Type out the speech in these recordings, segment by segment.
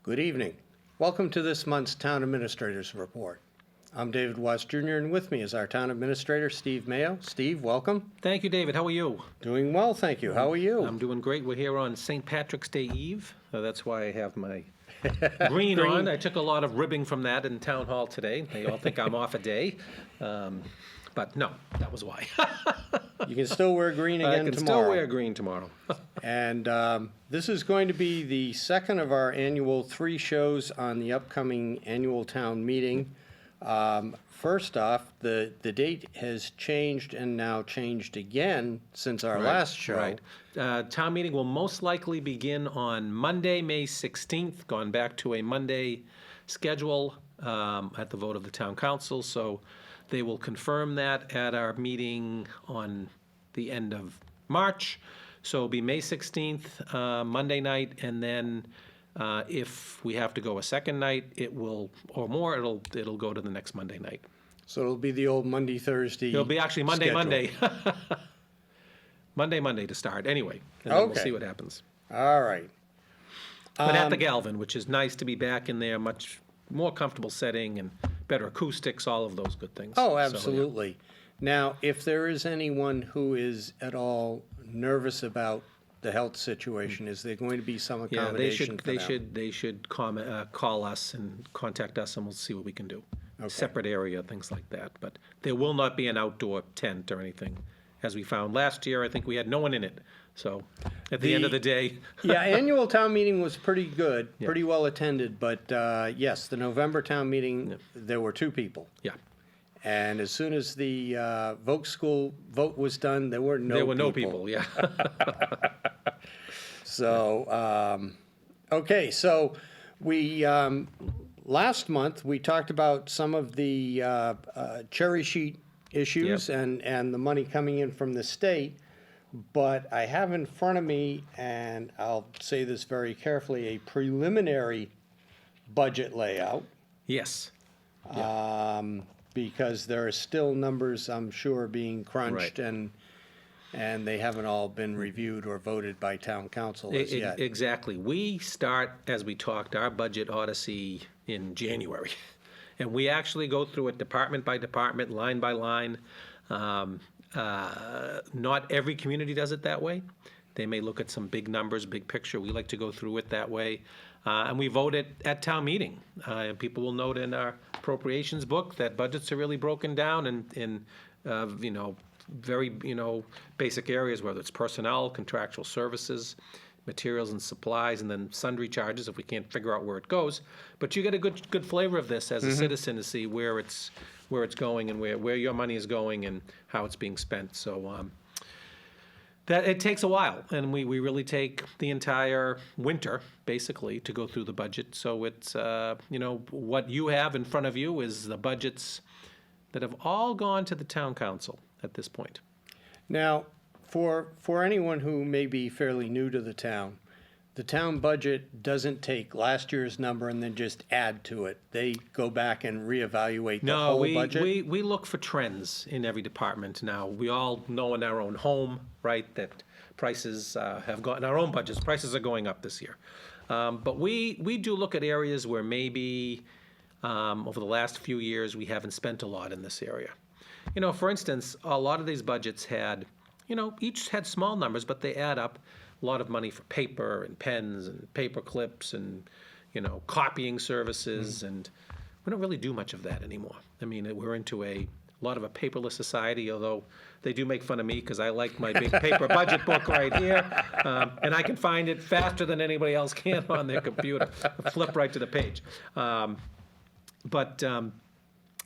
Good evening. Welcome to this month's Town Administrator's Report. I'm David Watts Jr., and with me is our Town Administrator, Steve Maio. Steve, welcome. Thank you, David. How are you? Doing well, thank you. How are you? I'm doing great. We're here on St. Patrick's Day Eve. That's why I have my green on. I took a lot of ribbing from that in Town Hall today. They all think I'm off a day. But no, that was why. You can still wear green again tomorrow. I can still wear green tomorrow. And this is going to be the second of our annual 3 shows on the upcoming annual town meeting. First off, the date has changed and now changed again since our last show. Right. Town meeting will most likely begin on Monday, May 16th, gone back to a Monday schedule at the vote of the town council. So they will confirm that at our meeting on the end of March. So it'll be May 16th, Monday night, and then if we have to go a second night, it will, or more, it'll go to the next Monday night. So it'll be the old Monday, Thursday. It'll be actually Monday, schedule. Monday to start, anyway, and then we'll see what happens. All right. But at the Galvin, which is nice to be back in there, much more comfortable setting and better acoustics, all of those good things. Oh, absolutely. So, yeah. Now, if there is anyone who is at all nervous about the health situation, is there going to be some accommodation? Yeah, they should call us and contact us, and we'll see what we can do. Okay. Separate area, things like that. But there will not be an outdoor tent or anything. As we found last year, I think we had no one in it. So at the end of the day. Yeah, annual town meeting was pretty good, pretty well attended. But yes, the November town meeting, there were 2 people. Yeah. And as soon as the vote was done, there were no people. There were no people, yeah. So, okay, so we, last month, we talked about some of the cherry sheet issues and the money coming in from the state, but I have in front of me, and I'll say this very carefully, a preliminary budget layout. Yes. Because there are still numbers, I'm sure, being crunched, and they haven't all been reviewed or voted by town council as yet. Exactly. We start, as we talked, our budget odyssey in January. And we actually go through it department by department, line by line. Not every community does it that way. They may look at some big numbers, big picture. We like to go through it that way. And we vote it at town meeting. People will note in our appropriations book that budgets are really broken down in very, basic areas, whether it's personnel, contractual services, materials and supplies, and then sundry charges if we can't figure out where it goes. But you get a good flavor of this as a citizen to see where it's going and where your money is going and how it's being spent. So that it takes a while, and we really take the entire winter basically to go through the budget. So it's what you have in front of you is the budgets that have all gone to the town council at this point. Now, for anyone who may be fairly new to the town budget doesn't take last year's number and then just add to it. They go back and reevaluate the whole budget? No, we look for trends in every department now. We all know in our own home, right, that prices have gone, in our own budgets, prices are going up this year. But we do look at areas where maybe over the last few years we haven't spent a lot in this area. For instance, a lot of these budgets had, each had small numbers, but they add up. A lot of money for paper and pens and paper clips and, copying services. And we don't really do much of that anymore. I mean, we're into a lot of a paperless society, although they do make fun of me because I like my big paper budget book right here. And I can find it faster than anybody else can on their computer. Flip right to the page.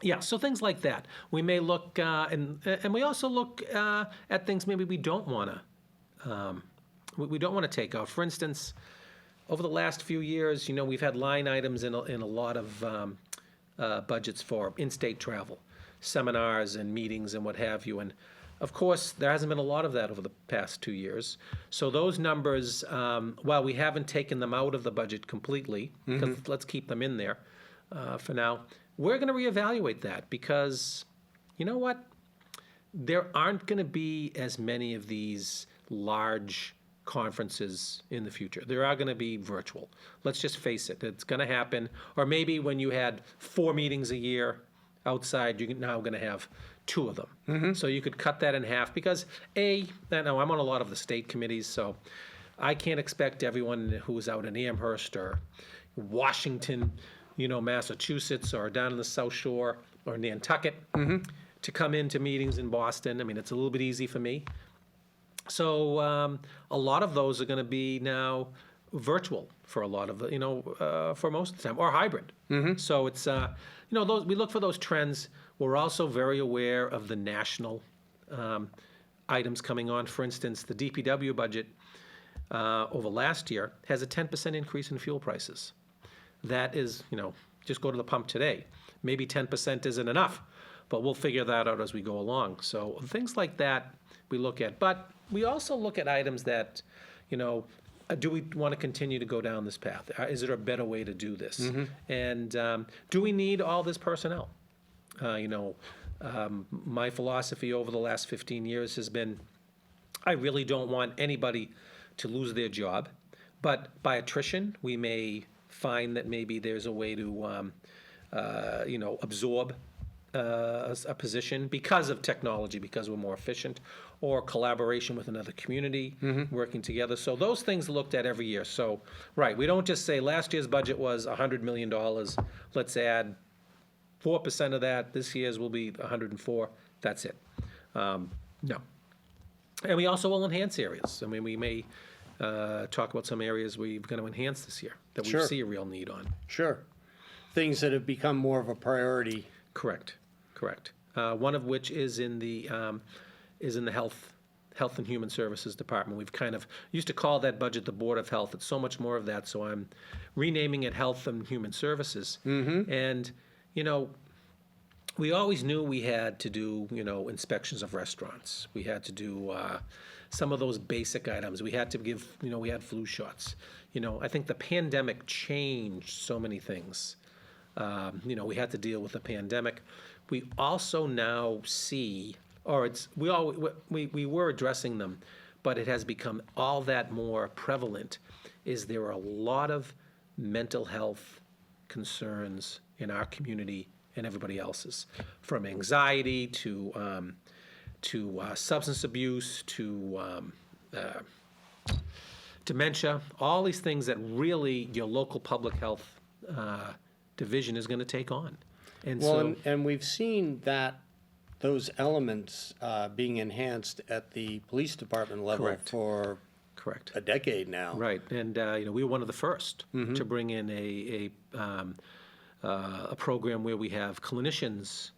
Yeah, so things like that. We may look, and we also look at things maybe we don't want to take out. For instance, over the last few years, we've had line items in a lot of budgets for in-state travel, seminars and meetings and what have you. And of course, there hasn't been a lot of that over the past 2 years. So those numbers, while we haven't taken them out of the budget completely, because let's keep them in there for now, we're going to reevaluate that because, you know what? There aren't going to be as many of these large conferences in the future. There are going to be virtual. Let's just face it, it's going to happen. Or maybe when you had 4 meetings a year outside, you're now going to have 2 of them. So you could cut that in half because I know I'm on a lot of the state committees, so I can't expect everyone who is out in Amherst or Washington, Massachusetts, or down in the South Shore or Nantucket to come into meetings in Boston. I mean, it's a little bit easy for me. So a lot of those are going to be now virtual for a lot of the, for most of the time, or hybrid. So it's, those, we look for those trends. We're also very aware of the national items coming on. For instance, the DPW budget over last year has a 10% increase in fuel prices. That is, just go to the pump today. Maybe 10% isn't enough, but we'll figure that out as we go along. So things like that we look at. But we also look at items that, do we want to continue to go down this path? Is there a better way to do this? And do we need all this personnel? My philosophy over the last 15 years has been, I really don't want anybody to lose their job. But by attrition, we may find that maybe there's a way to, absorb a position because of technology, because we're more efficient, or collaboration with another community, working together. So those things looked at every year. So, right, we don't just say last year's budget was $100 million. Let's add 4% of that. This year's will be 104. That's it. No. And we also will enhance areas. I mean, we may talk about some areas we're going to enhance this year that we see a real need on. Sure. Things that have become more of a priority. Correct. One of which is in the Health and Human Services Department. We've kind of used to call that budget the Board of Health. It's so much more of that, so I'm renaming it Health and Human Services. And, we always knew we had to do, inspections of restaurants. We had to do some of those basic items. We had to give, we had flu shots. I think the pandemic changed so many things. We had to deal with the pandemic. We also now see, we were addressing them, but it has become all that more prevalent, is there are a lot of mental health concerns in our community and everybody else's, from anxiety to substance abuse to dementia, all these things that really your local public health division is going to take on. And we've seen that those elements being enhanced at the police department level for a decade now. Right, and we were one of the first to bring in a program where we have clinicians,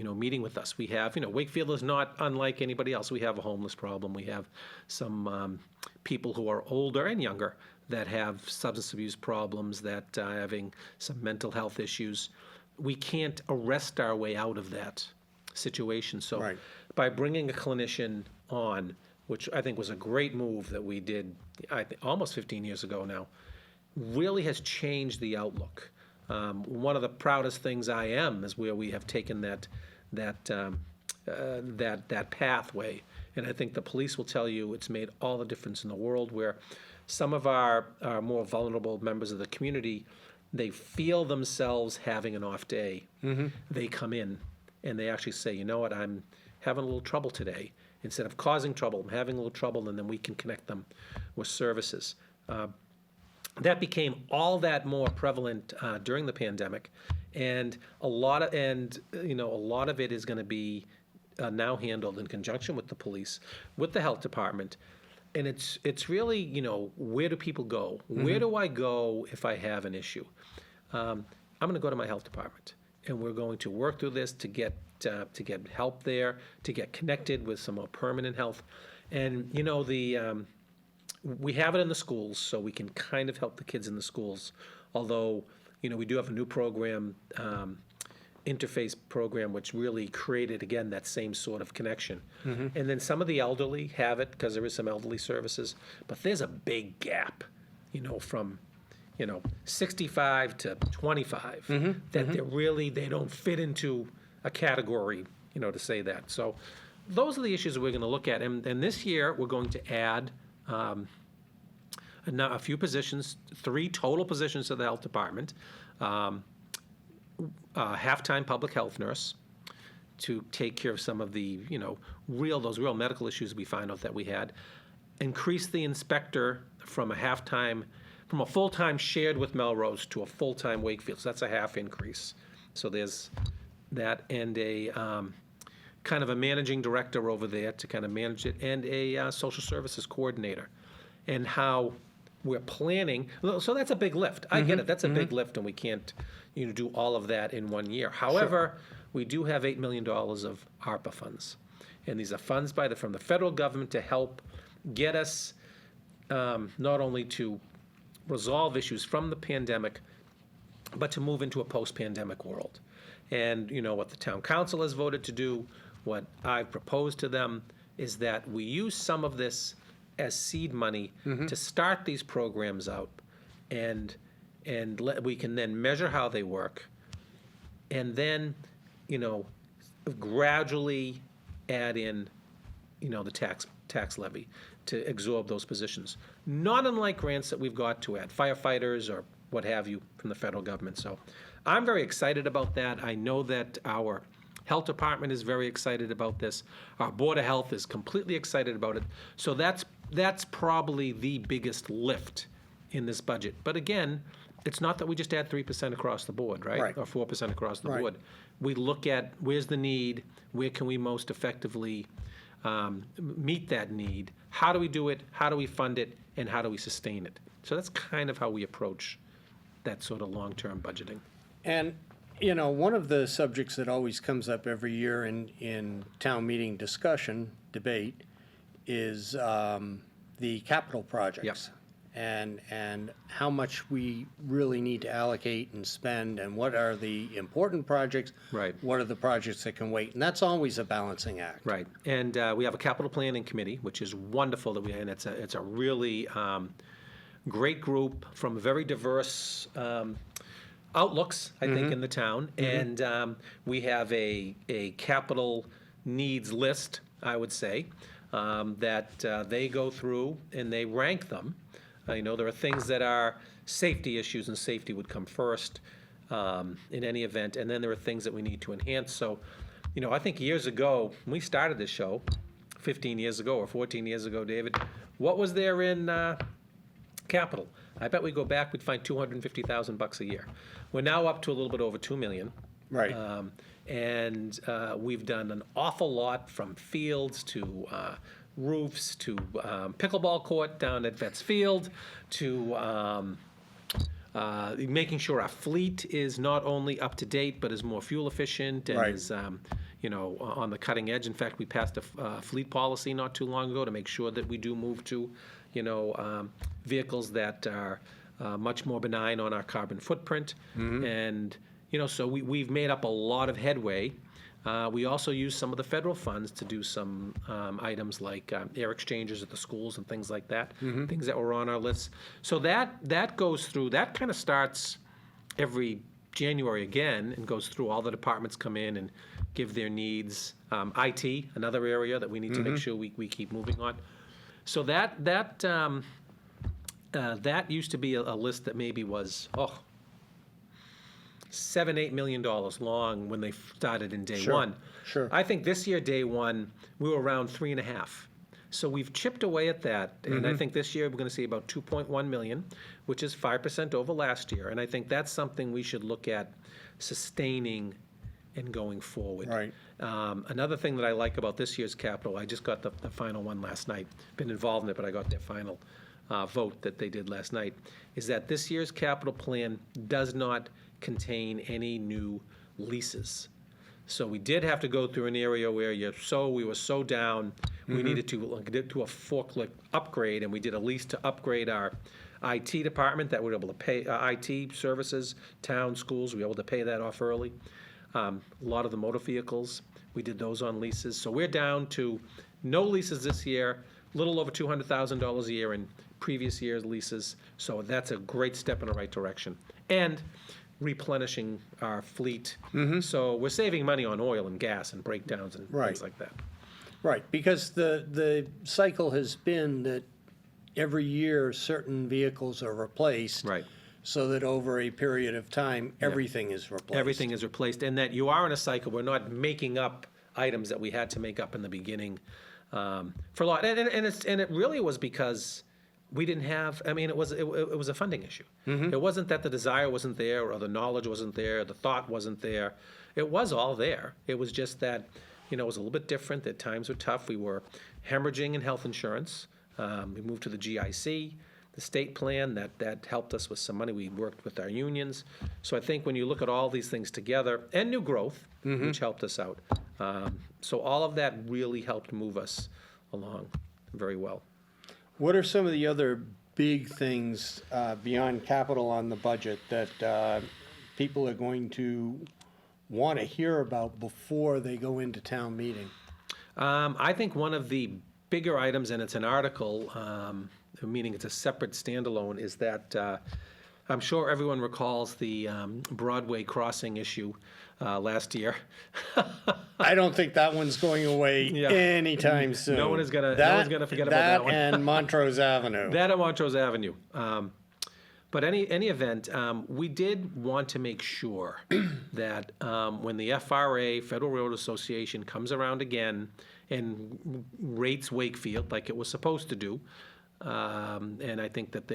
meeting with us. We have, Wakefield is not unlike anybody else. We have a homeless problem. We have some people who are older and younger that have substance abuse problems, that are having some mental health issues. We can't arrest our way out of that situation. So by bringing a clinician on, which I think was a great move that we did almost 15 years ago now, really has changed the outlook. One of the proudest things I am is where we have taken that pathway, and I think the police will tell you it's made all the difference in the world. Where some of our more vulnerable members of the community, they feel themselves having an off day. They come in and they actually say, you know what, I'm having a little trouble today. Instead of causing trouble, I'm having a little trouble, and then we can connect them with services. That became all that more prevalent during the pandemic, and a lot of it is going to be now handled in conjunction with the police, with the health department, and it's really where do people go? Where do I go if I have an issue? I'm going to go to my health department, and we're going to work through this to get help there, to get connected with some more permanent health, and we have it in the schools, so we can kind of help the kids in the schools. Although, we do have a new program, interface program, which really created, again, that same sort of connection. And then some of the elderly have it because there is some elderly services, but there's a big gap, from 65 to 25, that they don't fit into a category, to say that. So those are the issues we're going to look at. And this year, we're going to add a few positions, 3 total positions to the health department. Half-time public health nurse to take care of some of the, those real medical issues we find out that we had. Increase the inspector from a full-time shared with Melrose to a full-time Wakefield. So that's a half increase. So there's that, and a kind of a managing director over there to kind of manage it, and a social services coordinator. And how we're planning, so that's a big lift. I get it, that's a big lift, and we can't do all of that in 1 year. However, we do have $8 million of ARPA funds. And these are funds from the federal government to help get us not only to resolve issues from the pandemic, but to move into a post-pandemic world. And what the town council has voted to do, what I've proposed to them, is that we use some of this as seed money to start these programs out, and we can then measure how they work, and then gradually add in the tax levy to absorb those positions. Not unlike grants that we've got to add firefighters or what have you from the federal government. So I'm very excited about that. I know that our health department is very excited about this. Our Board of Health is completely excited about it. So that's probably the biggest lift in this budget. But again, it's not that we just add 3% across the board, right? Or 4% across the board. We look at where's the need, where can we most effectively meet that need, how do we do it, how do we fund it, and how do we sustain it. So that's kind of how we approach that sort of long-term budgeting. And, one of the subjects that always comes up every year in town meeting debate, is the capital projects. And how much we really need to allocate and spend, and what are the important projects, what are the projects that can wait, and that's always a balancing act. Right, and we have a capital planning committee, which is wonderful and it's a really great group from very diverse outlooks, I think, in the town, and we have a capital needs list, I would say, that they go through and they rank them. There are things that are safety issues, and safety would come first in any event, and then there are things that we need to enhance. So, I think years ago, when we started this show, 15 years ago or 14 years ago, David, what was there in capital? I bet we go back, we'd find $250,000 a year. We're now up to a little bit over $2 million. Right. And we've done an awful lot, from fields to roofs to pickleball court down at Vets Field to making sure our fleet is not only up to date but is more fuel efficient and is on the cutting edge. In fact, we passed a fleet policy not too long ago to make sure that we do move to vehicles that are much more benign on our carbon footprint. And so we've made up a lot of headway. We also use some of the federal funds to do some items like air exchanges at the schools and things like that, things that were on our list. So that goes through, that kind of starts every January again and goes through. All the departments come in and give their needs. IT, another area that we need to make sure we keep moving on. So that used to be a list that maybe was, $7-8 million long when they started in day one. Sure. I think this year, day one, we were around 3.5. So we've chipped away at that, and I think this year we're going to see about 2.1 million, which is 5% over last year. And I think that's something we should look at sustaining and going forward. Right. Another thing that I like about this year's capital, I just got the final one last night. Been involved in it, but I got their final vote that they did last night, is that this year's capital plan does not contain any new leases. So we did have to go through an area where we were so down, we needed to do a forklift upgrade, and we did a lease to upgrade our IT department that we were able to pay, IT services, town, schools, we were able to pay that off early. A lot of the motor vehicles, we did those on leases. So we're down to no leases this year, little over $200,000 a year in previous year's leases. So that's a great step in the right direction. And replenishing our fleet. So we're saving money on oil and gas and breakdowns and things like that. Right, because the cycle has been that every year certain vehicles are replaced. Right. So that over a period of time, everything is replaced. Everything is replaced, and that you are in a cycle. We're not making up items that we had to make up in the beginning for a lot. And it really was because we didn't have. I mean, it was a funding issue. It wasn't that the desire wasn't there, or the knowledge wasn't there, the thought wasn't there. It was all there. It was just that, it was a little bit different. That times were tough. We were hemorrhaging in health insurance. We moved to the GIC. The state plan, that helped us with some money. We worked with our unions. So I think when you look at all these things together, and new growth, which helped us out. So all of that really helped move us along very well. What are some of the other big things beyond capital on the budget that people are going to want to hear about before they go into town meeting? I think one of the bigger items, and it's an article, meaning it's a separate standalone, is that I'm sure everyone recalls the Broadway Crossing issue last year. I don't think that one's going away Yeah. anytime soon. No one is gonna forget about that one. And Montrose Avenue. That and Montrose Avenue. But any event, we did want to make sure that when the FRA, Federal Road Association, comes around again and rates Wakefield like it was supposed to do, and I think that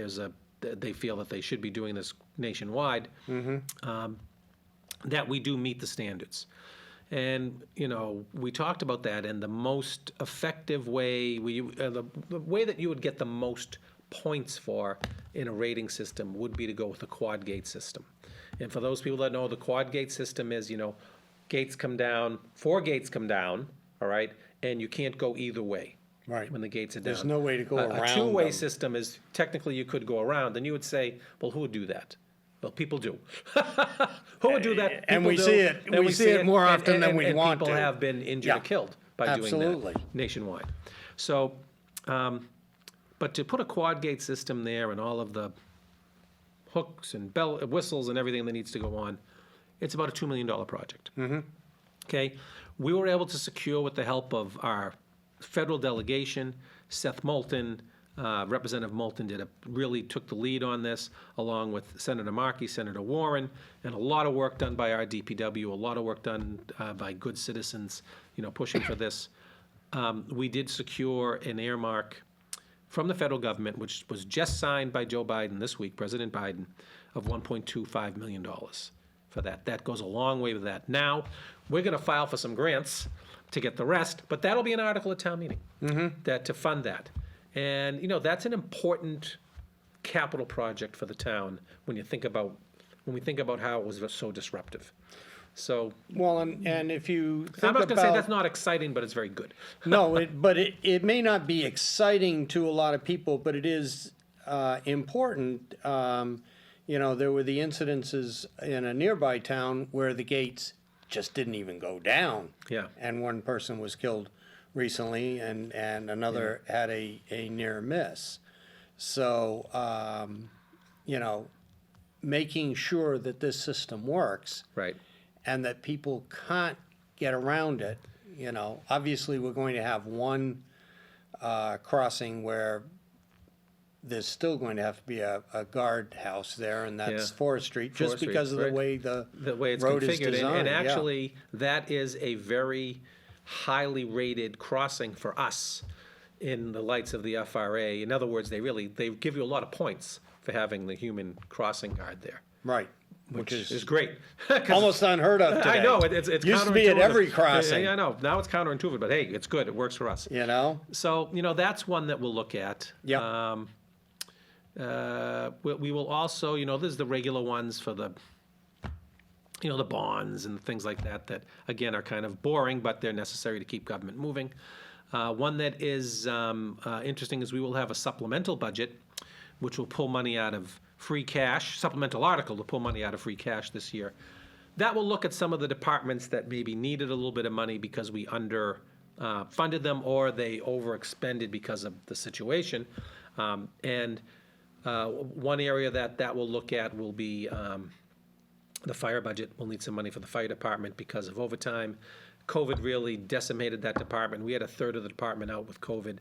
they feel that they should be doing this nationwide, that we do meet the standards. And, we talked about that, and the most effective way, the way that you would get the most points for in a rating system would be to go with a quad gate system. And for those people that know, the quad gate system is, gates come down, 4 gates come down, all right, and you can't go either way. Right. When the gates are down. There's no way to go around A two-way them. system is, technically you could go around, and you would say, well, who would do that? Well, people do. Who would do that? And People we do, see it. and We see it more often than we and want people to. have been injured Yeah. or killed by doing Absolutely. that nationwide. So, but to put a quad gate system there and all of the hooks and whistles and everything that needs to go on, it's about a $2 million project. Okay, we were able to secure, with the help of our federal delegation, Seth Moulton, Representative Moulton really took the lead on this, along with Senator Markey, Senator Warren, and a lot of work done by our DPW, a lot of work done by good citizens, pushing for this. We did secure an earmark from the federal government, which was just signed by Joe Biden this week, President Biden, of $1.25 million for that. That goes a long way with that. Now, we're going to file for some grants to get the rest, but that'll be an article at town meeting to fund that. And, that's an important capital project for the town when we think about how it was so disruptive. So, Well, and if you think I'm not going to say about- that's not exciting, but it's very good. No, but it may not be exciting to a lot of people, but it is important. There were the incidences in a nearby town where the gates just didn't even go down. Yeah. And one person was killed recently, and another had a near miss. So, making sure that this system works Right. and that people can't get around it, obviously we're going to have one crossing where there's still going to have to be a guard house there, and that's Yeah. Forest Street, just Forest Street, because of the right. way the It's road is configured. And designed. yeah. actually, that is a very highly rated crossing for us in the lights of the FRA. In other words, they give you a lot of points for having the human crossing guard there, Right, which which is great. 'Cause almost unheard of today. I know, it's Used to be at counterintuitive. every crossing. Yeah, I know. Now it's counterintuitive, but hey, it's good. It works for us. So, that's one that we'll look at. Yeah. We will also, there's the regular ones for the bonds and things like that again are kind of boring, but they're necessary to keep government moving. One that is interesting is we will have a supplemental budget, which will pull money out of free cash, supplemental article to pull money out of free cash this year. That will look at some of the departments that maybe needed a little bit of money because we funded them, or they overexpended because of the situation. And one area that will look at will be the fire budget. We'll need some money for the fire department because of overtime COVID really decimated that department. We had a third of the department out with COVID.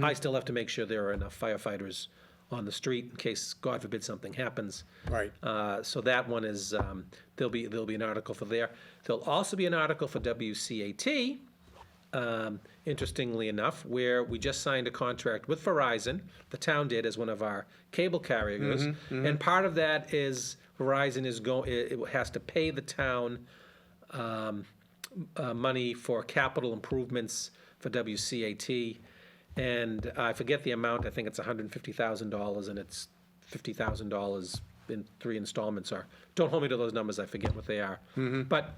I still have to make sure there are enough firefighters on the street in case, God forbid, something happens. Right. So that one is, there'll be an article for there. There'll also be an article for WCAT, interestingly enough, where we just signed a contract with Verizon. The town did as one of our cable carriers. And part of that is Verizon it has to pay the town money for capital improvements for WCAT. And I forget the amount, I think it's $150,000, and it's $50,000 in 3 installments. Or don't hold me to those numbers, I forget what they are. But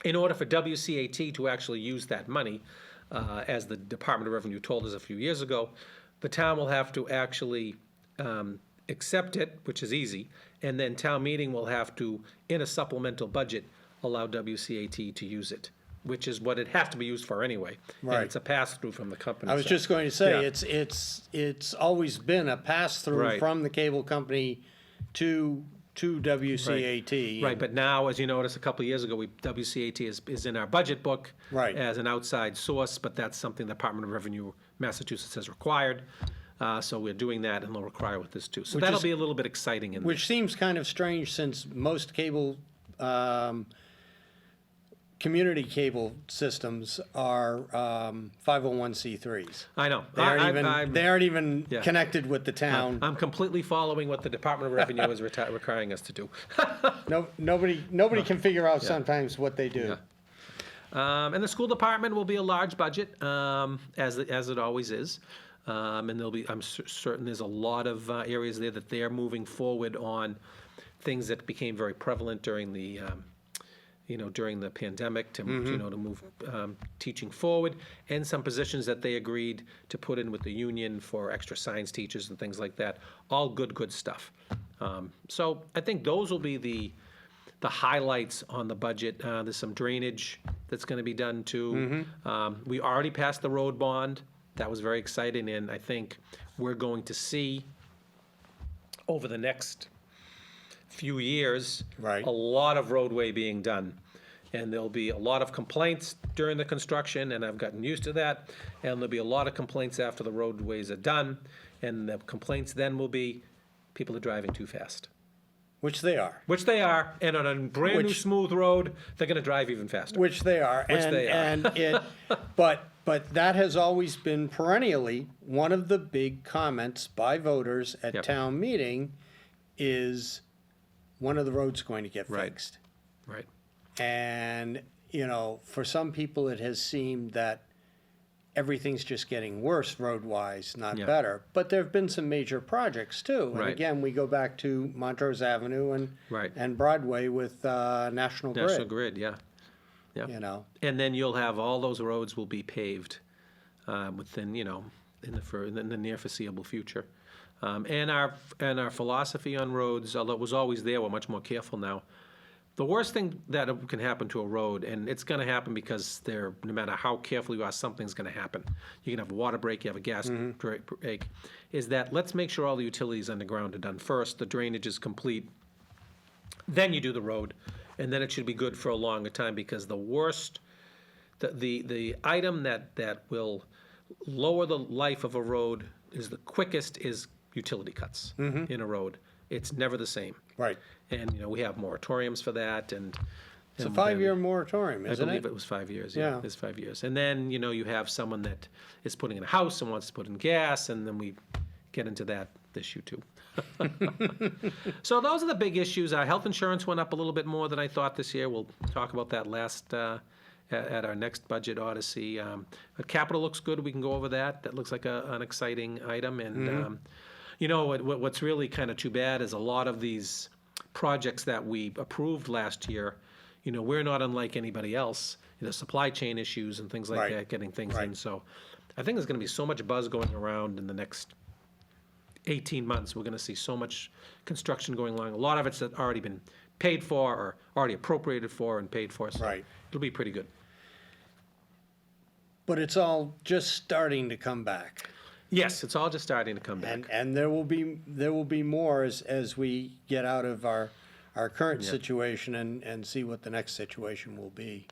in order for WCAT to actually use that money, as the Department of Revenue told us a few years ago, the town will have to actually accept it, which is easy, and then town meeting will have to, in a supplemental budget, allow WCAT to use it, which is what it has to be used for anyway. Right. And it's a pass-through from the company. I was so- just going to say, Yeah. it's always been a pass-through Right. from the cable company to WCAT. Right, but now, as you noticed, a couple of years ago, WCAT is in our budget book Right. as an outside source, but that's something the Department of Revenue, Massachusetts has required. So we're doing that, and they'll require with this too. So Which that'll is- be a little bit exciting. Which seems kind of strange since most cable, community cable systems are 501c3s. I know. They aren't even Yeah. connected with the town. I'm completely following what the Department of Revenue is requiring us to do. Nobody can figure out sometimes what they do. And the school department will be a large budget, as it always is. And I'm certain there's a lot of areas there that they're moving forward on things that became very prevalent during the during the pandemic to to move teaching forward, and some positions that they agreed to put in with the union for extra science teachers and things like that. All good stuff. So I think those will be the highlights on the budget. There's some drainage that's going to be done too. We already passed the road bond. That was very exciting, and I think we're going to see over the next few years Right. a lot of roadway being done. And there'll be a lot of complaints during the construction, and I've gotten used to that. And there'll be a lot of complaints after the roadways are done. And the complaints then will be people are driving too fast. Which they are. Which they are, and on a brand new smooth road, they're gonna drive even faster. Which they are. But that has always been perennially one of the big comments by voters at Yep. town meeting is when are the roads going to get Right. fixed? Right. And, for some people, it has seemed that everything's just getting worse road-wise, not Yeah. better. But there have been some major projects too. And Right. again, we go back to Montrose Avenue Right. and Broadway with National National Grid. Grid, yeah. Yeah. And then you'll have, all those roads will be paved within, in the near foreseeable future. And our philosophy on roads, although it was always there, we're much more careful now. The worst thing that can happen to a road, and it's going to happen because no matter how careful you are, something's going to happen. You can have a water break, you have a gas break, is that let's make sure all the utilities underground are done first, the drainage is complete, then you do the road, and then it should be good for a longer time, because the worst, the item that will lower the life of a road is the quickest is utility cuts in a road. It's never the same. Right. And, we have moratoriums for that, and. It's a and 5-year moratorium, I isn't believe it? it was 5 years, Yeah. yeah, it's 5 years. And then, you have someone that is putting in a house and wants to put in gas, and then we get into that issue too. So those are the big issues. Our health insurance went up a little bit more than I thought this year. We'll talk about that at our next budget odyssey. But capital looks good. We can go over that. That looks like an exciting item. And, what's really kind of too bad is a lot of these projects that we approved last year, we're not unlike anybody else. Supply chain issues and things like Right. that, getting things Right. in. So I think there's going to be so much buzz going around in the next 18 months. We're going to see so much construction going along. A lot of it's already been paid for or already appropriated for and paid for. So Right. it'll be pretty good. But it's all just starting to come back. Yes, it's all just starting to come back. And there will be more as we get out of our current situation and see what the next situation will be.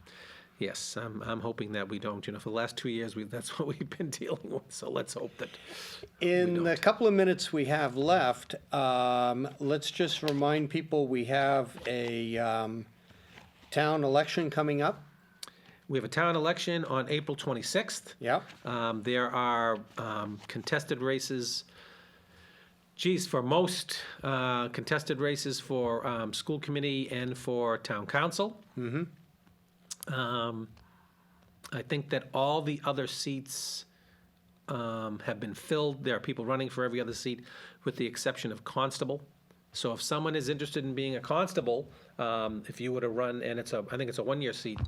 Yes, I'm hoping that we don't. For the last 2 years, that's what we've been dealing with, so let's hope that. In the couple of minutes we have left, let's just remind people we have a town election coming up. We have a town election on April 26th. Yep. There are contested races. For most contested races for school committee and for town council. Mm-hmm. I think that all the other seats have been filled. There are people running for every other seat, with the exception of constable. So if someone is interested in being a constable, if you were to run, and I think it's a one-year seat,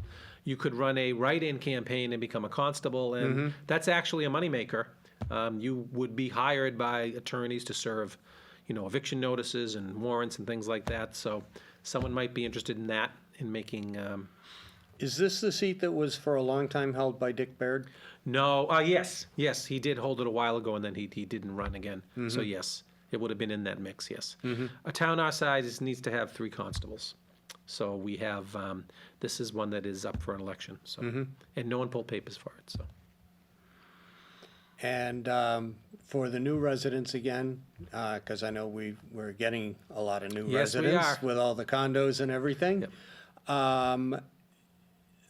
you could run a write-in campaign and become a constable, and that's actually a moneymaker. You would be hired by attorneys to serve, eviction notices and warrants and things like that. So someone might be interested in that, in making. Is this the seat that was for a long time held by Dick Baird? No. Yes, he did hold it a while ago, and then he didn't run again. So yes, it would have been in that mix. Yes, a town our size needs to have 3 constables. So we have. This is one that is up for an election. So and no one pulled papers for it. So. And for the new residents again, because I know we're getting a lot of new Yes, we residents are. with all the condos and everything. Yep.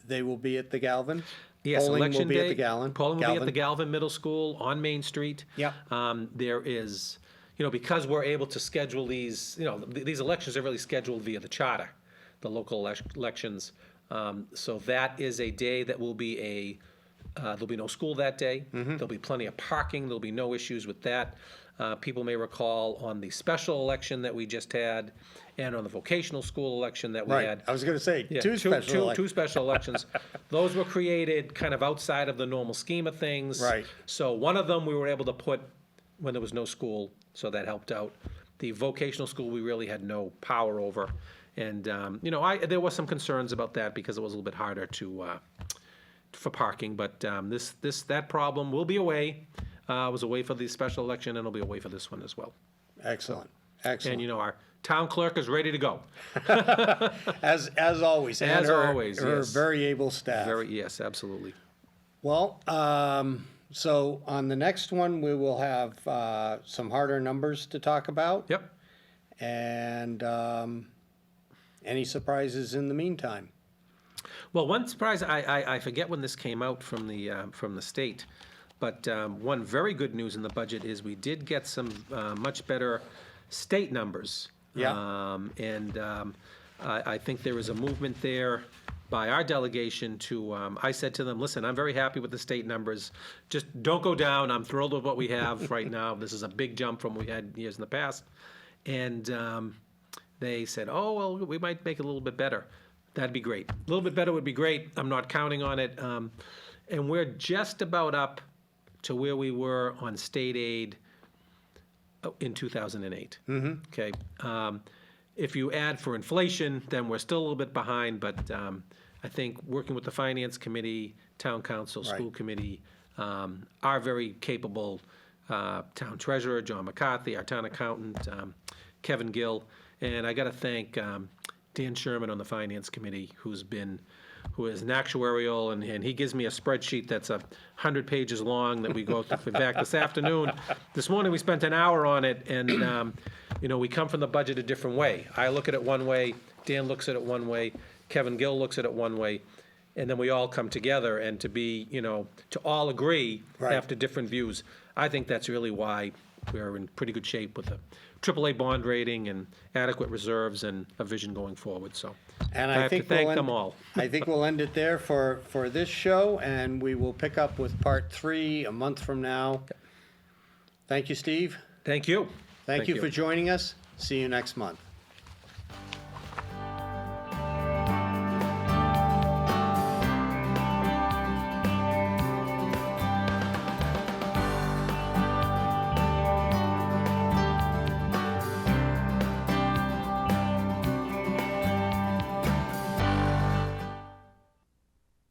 They will be at the Galvin? Yes, Polling election will be day. at the Galvin. Polling will be at the Galvin Middle School on Main Street. Yep. There is, because we're able to schedule these, these elections are really scheduled via the charter, the local elections. So that is a day that will be there'll be no school that day. There'll be plenty of parking. There'll be no issues with that. People may recall on the special election that we just had, and on the vocational school election that we Right. had. I was going to say, Yeah, two special two special elections. Those were created kind of outside of the normal scheme of things. Right. So one of them we were able to put when there was no school, so that helped out. The vocational school we really had no power over, and there was some concerns about that because it was a little bit harder for parking. But that problem will be away. It was away for the special election, and it'll be away for this one as well. Excellent. Excellent. And our town clerk is ready to go. As always. And As her, always, her yes. very able staff. Yes, absolutely. Well, so on the next one, we will have some harder numbers to talk about. Yep. And any surprises in the meantime? Well, one surprise, I forget when this came out from the state, but one very good news in the budget is we did get some much better state numbers. Yeah. I think there is a movement there by our delegation to, I said to them, listen, I'm very happy with the state numbers. Just don't go down. I'm thrilled with what we have right now. This is a big jump from what we had years in the past. And they said, oh, well, we might make it a little bit better. That'd be great. A little bit better would be great. I'm not counting on it. And we're just about up to where we were on state aid in 2008. Okay. If you add for inflation, then we're still a little bit behind, but I think working with the Finance Committee, Town Council, School Committee, our very capable Town Treasurer, John McCarthy, our Town Accountant, Kevin Gill, and I got to thank Dan Sherman on the Finance Committee, who is an actuarial, and he gives me a spreadsheet that's 100 pages long that we go through. In fact, this afternoon, this morning, we spent an hour on it, and we come from the budget a different way. I look at it one way, Dan looks at it one way, Kevin Gill looks at it one way, and then we all come together, and to all agree after different views. I think that's really why we're in pretty good shape with the AAA bond rating and adequate reserves and a vision going forward. So And I have to thank them all. I think we'll end it there for this show, and we will pick up with part 3 a month from now. Thank you, Steve. Thank you. Thank you for joining us. See you next month.